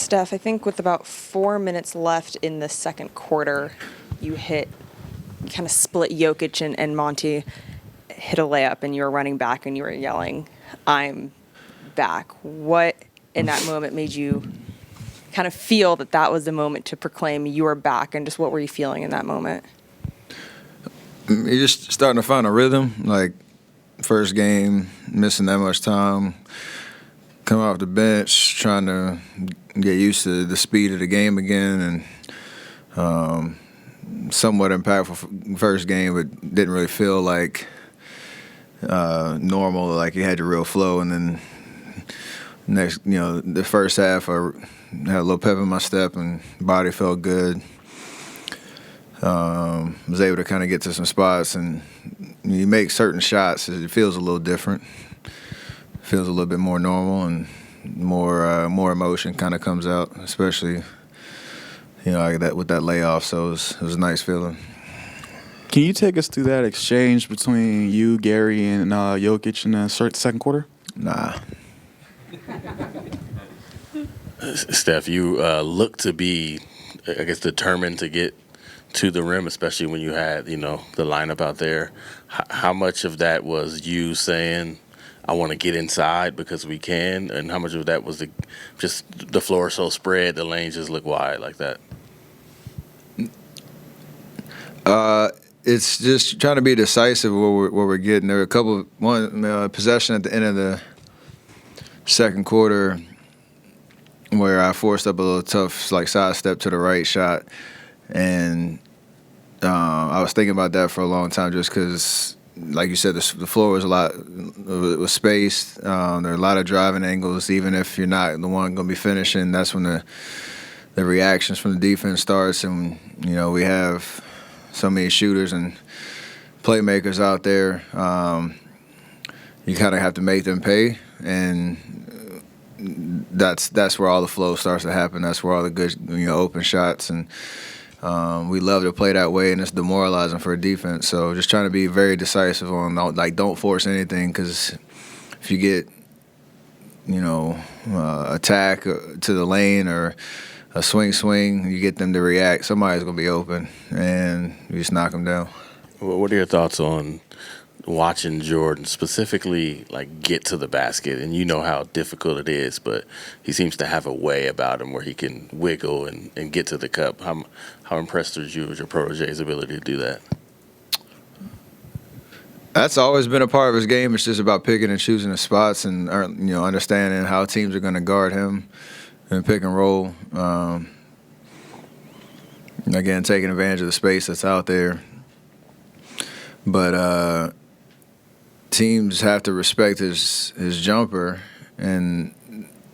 Steph, I think with about 4 minutes left in the second quarter, you kind of split Jokic and Monty, hit a layup, and you were running back and you were yelling, "I'm back." What in that moment made you kind of feel that was the moment to proclaim you were back, and just what were you feeling in that moment? You're just starting to find a rhythm. Like, first game, missing that much time, coming off the bench, trying to get used to the speed of the game again, and somewhat impactful first game, but didn't really feel like normal, like you had the real flow. And then next, the first half, I had a little pep in my step and body felt good. Was able to kind of get to some spots, and you make certain shots, it feels a little different. Feels a little bit more normal, and more emotion kind of comes out, especially like that with that layoff. So it was a nice feeling. Can you take us through that exchange between you, Gary, and Jokic in the second quarter? Nah. Steph, you look to be, I guess, determined to get to the rim, especially when you had, the lineup out there. How much of that was you saying, "I want to get inside because we can," and how much of that was just the floor so spread, the lanes just look wide like that? It's just trying to be decisive what we're getting. There were one possession at the end of the second quarter where I forced up a little tough side step to the right shot, and I was thinking about that for a long time, just because, like you said, the floor was it was spaced. There are a lot of driving angles. Even if you're not the one going to be finishing, that's when the reactions from the defense starts, and we have so many shooters and playmakers out there. You kind of have to make them pay, and that's where all the flow starts to happen. That's where all the good open shots, and we love to play that way, and it's demoralizing for a defense. So just trying to be very decisive on don't force anything, because if you get attack to the lane or a swing, you get them to react, somebody's going to be open, and you just knock them down. What are your thoughts on watching Jordan specifically get to the basket? And you know how difficult it is, but he seems to have a way about him where he can wiggle and get to the cup. How impressed are you with your protege's ability to do that? That's always been a part of his game. It's just about picking and choosing the spots and understanding how teams are going to guard him and pick and roll. Again, taking advantage of the space that's out there. But teams have to respect his jumper and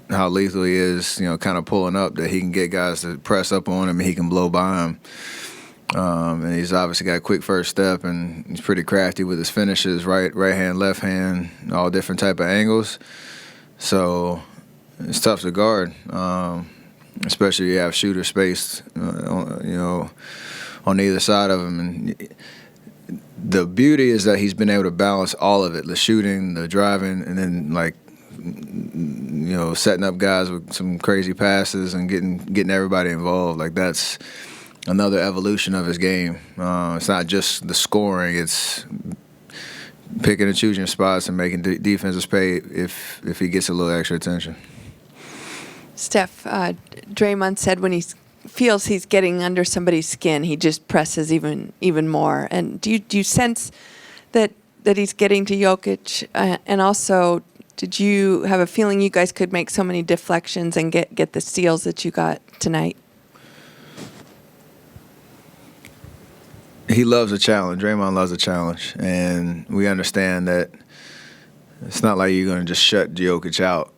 how lethal he is, kind of pulling up, that he can get guys to press up on him and he can blow by him. And he's obviously got a quick first step, and he's pretty crafty with his finishes, right hand, left hand, all different type of angles. So it's tough to guard, especially if you have shooter spaced, on either side of him. And the beauty is that he's been able to balance all of it: the shooting, the driving, and then setting up guys with some crazy passes and getting everybody involved. That's another evolution of his game. It's not just the scoring; it's picking and choosing spots and making defenses pay if he gets a little extra attention. Steph, Draymond said when he feels he's getting under somebody's skin, he just presses even more. And do you sense that he's getting to Jokic? And also, did you have a feeling you guys could make so many deflections and get the steals that you got tonight? He loves a challenge. Draymond loves a challenge, and we understand that it's not like you're going to just shut Jokic out.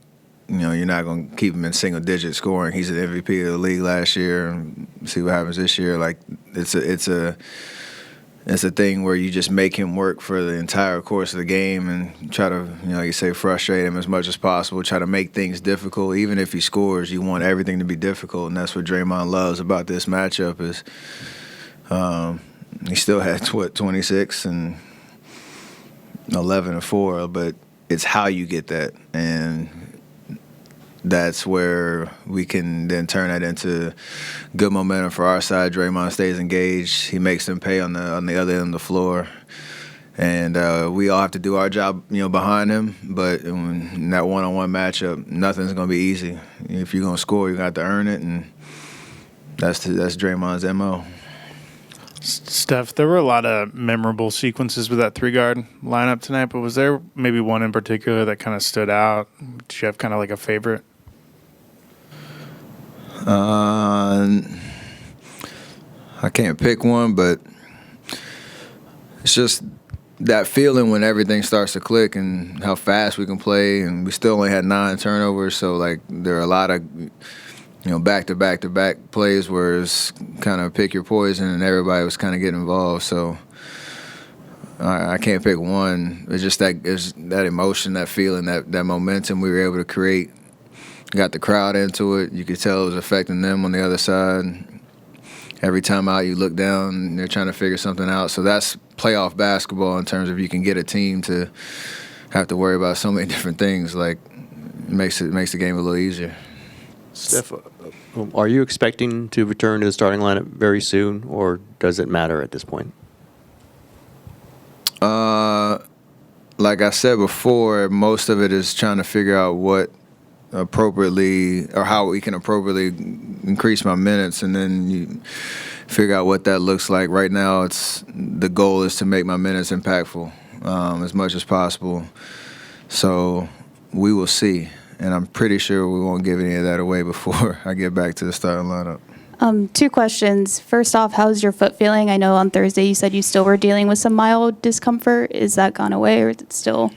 You're not going to keep him in single-digit scoring. He's an MVP of the league last year, and see what happens this year. It's a thing where you just make him work for the entire course of the game and try to, like you say, frustrate him as much as possible. Try to make things difficult. Even if he scores, you want everything to be difficult, and that's what Draymond loves about this matchup. Is he still had 26 and 11 and 4, but it's how you get that. And that's where we can then turn that into good momentum for our side. Draymond stays engaged. He makes them pay on the other end of the floor. And we all have to do our job, behind him. But in that one-on-one matchup, nothing's going to be easy. If you're going to score, you got to earn it, and that's Draymond's MO. Steph, there were a lot of memorable sequences with that three-guard lineup tonight, but was there maybe one in particular that kind of stood out? Did you have kind of like a favorite? I can't pick one, but it's just that feeling when everything starts to click and how fast we can play, and we still only had 9 turnovers, so like there are a lot of back-to-back-to-back plays where it's kind of pick your poison and everybody was kind of getting involved. So I can't pick one. It's just that emotion, that feeling, that momentum we were able to create. Got the crowd into it. You could tell it was affecting them on the other side. Every time out you look down, they're trying to figure something out. So that's playoff basketball in terms of you can get a team to have to worry about so many different things. Like it makes the game a little easier. Steph, are you expecting to return to the starting lineup very soon, or does it matter at this point? Like I said before, most of it is trying to figure out what appropriately or how we can appropriately increase my minutes, and then you figure out what that looks like. Right now, the goal is to make my minutes impactful as much as possible. So we will see. And I'm pretty sure we won't give any of that away before I get back to the starting lineup. 2 questions. First off, how's your foot feeling? I know on Thursday you said you still were dealing with some mild discomfort. Is that gone away, or is it still?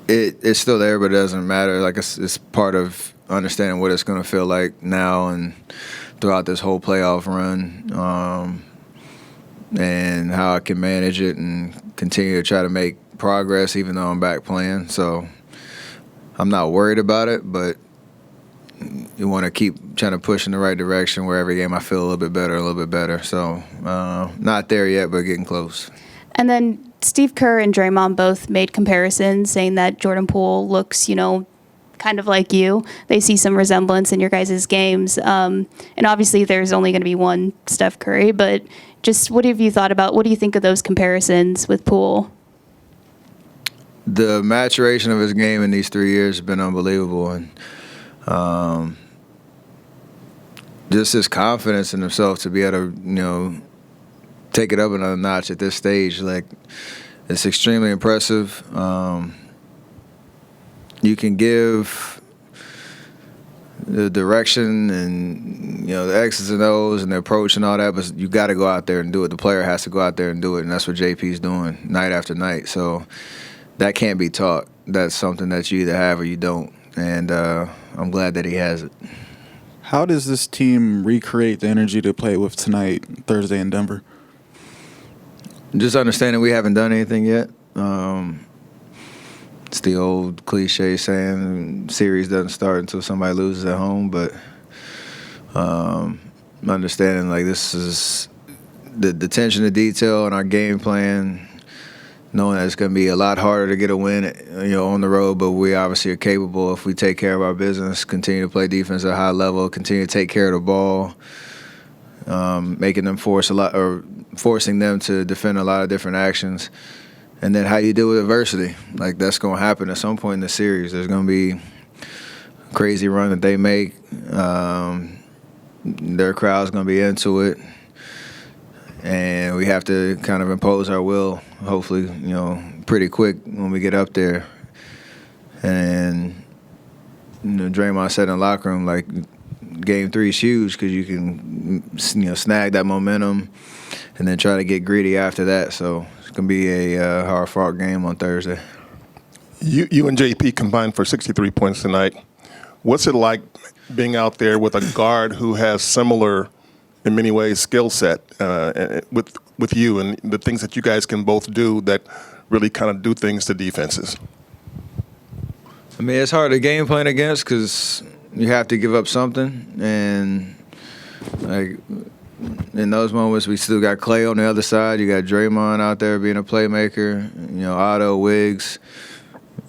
It's still there, but it doesn't matter. Like it's part of understanding what it's going to feel like now and throughout this whole playoff run, and how I can manage it and continue to try to make progress even though I'm back playing. So I'm not worried about it, but you want to keep trying to push in the right direction where every game I feel a little bit better. So not there yet, but getting close. And then Steve Kerr and Draymond both made comparisons saying that Jordan Poole looks, kind of like you. They see some resemblance in your guys' games. And obviously there's only going to be one Steph Curry, but just what do you think of those comparisons with Poole? The maturation of his game in these 3 years has been unbelievable, and just his confidence in himself to be able to, take it up another notch at this stage. Like, it's extremely impressive. You can give the direction and the X's and O's and the approach and all that, but you got to go out there and do it. The player has to go out there and do it, and that's what JP's doing night after night. So that can't be taught. That's something that you either have or you don't, and I'm glad that he has it. How does this team recreate the energy to play with tonight, Thursday in Denver? Just understanding we haven't done anything yet. It's the old cliche saying, series doesn't start until somebody loses at home, but understanding like this is the attention to detail in our game plan, knowing that it's going to be a lot harder to get a win, on the road, but we obviously are capable if we take care of our business, continue to play defense at a high level, continue to take care of the ball, making them forcing them to defend a lot of different actions. And then how you deal with adversity. Like, that's going to happen at some point in the series. There's going to be a crazy run that they make. Their crowd's going to be into it. And we have to kind of impose our will, hopefully, pretty quick when we get up there. And, Draymond said in the locker room, like, Game 3 is huge because you can, snag that momentum and then try to get greedy after that. So it's going to be a hard-fought game on Thursday. You and JP combined for 63 points tonight. What's it like being out there with a guard who has similar, in many ways, skill set with you and the things that you guys can both do that really kind of do things to defenses? I mean, it's hard to game plan against because you have to give up something, and like in those moments, we still got Clay on the other side. You got Draymond out there being a playmaker. Otto, Wiggs,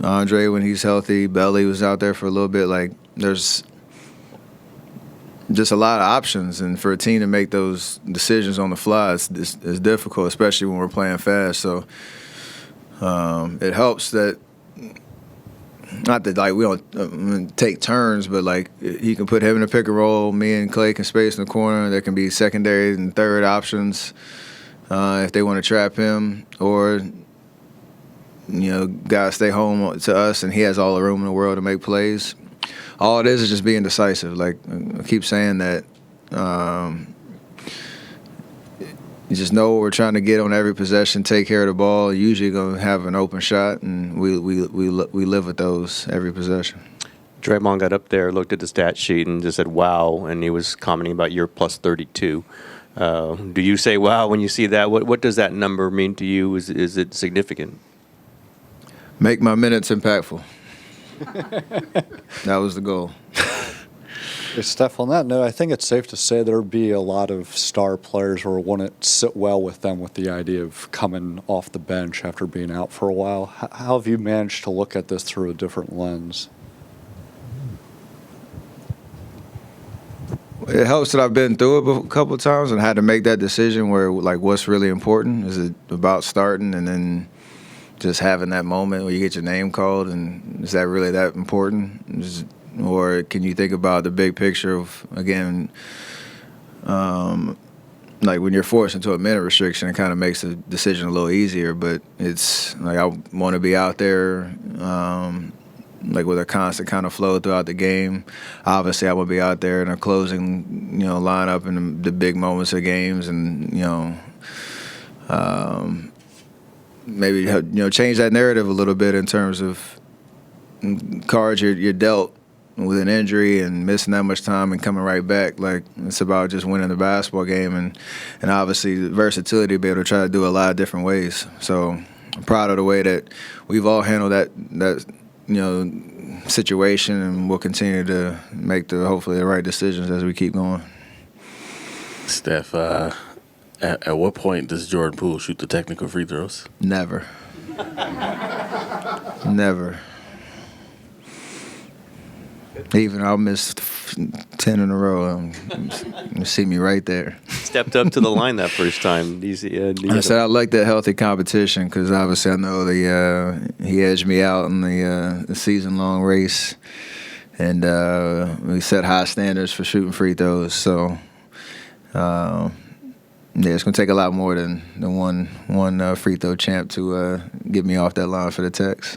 Andre when he's healthy. Belly was out there for a little bit. Like, there's just a lot of options, and for a team to make those decisions on the fly is difficult, especially when we're playing fast. So it helps that, not that like we don't take turns, but like he can put him in a pick and roll. Me and Clay can space in the corner. There can be secondary and third options if they want to trap him, or guys stay home to us, and he has all the room in the world to make plays. All it is just being decisive. Like I keep saying that, you just know what we're trying to get on every possession, take care of the ball. Usually gonna have an open shot, and we live with those every possession. Draymond got up there, looked at the stat sheet, and just said, "Wow," and he was commenting about your plus 32. Do you say "wow" when you see that? What does that number mean to you? Is it significant? Make my minutes impactful. That was the goal. Hey, Steph, on that note, I think it's safe to say there would be a lot of star players where it wouldn't sit well with them with the idea of coming off the bench after being out for a while. How have you managed to look at this through a different lens? It helps that I've been through it a couple of times and had to make that decision where, like, what's really important? Is it about starting and then just having that moment where you get your name called, and is that really that important? Or can you think about the big picture of, again, like when you're forced into a minute restriction, it kind of makes the decision a little easier. But it's like I want to be out there, like with a constant kind of flow throughout the game. Obviously, I want to be out there in a closing, lineup in the big moments of games, and maybe change that narrative a little bit in terms of cards you're dealt with an injury and missing that much time and coming right back. Like, it's about just winning the basketball game, and obviously the versatility to be able to try to do a lot of different ways. So I'm proud of the way that we've all handled that situation, and we'll continue to make hopefully the right decisions as we keep going. Steph, at what point does Jordan Poole shoot the technical free throws? Never. Never. Even I'll miss 10 in a row. You see me right there. Stepped up to the line that first time. I said I like that healthy competition because obviously I know he edged me out in the season-long race, and we set high standards for shooting free throws. So, it's going to take a lot more than one free throw champ to get me off that line for the Tex.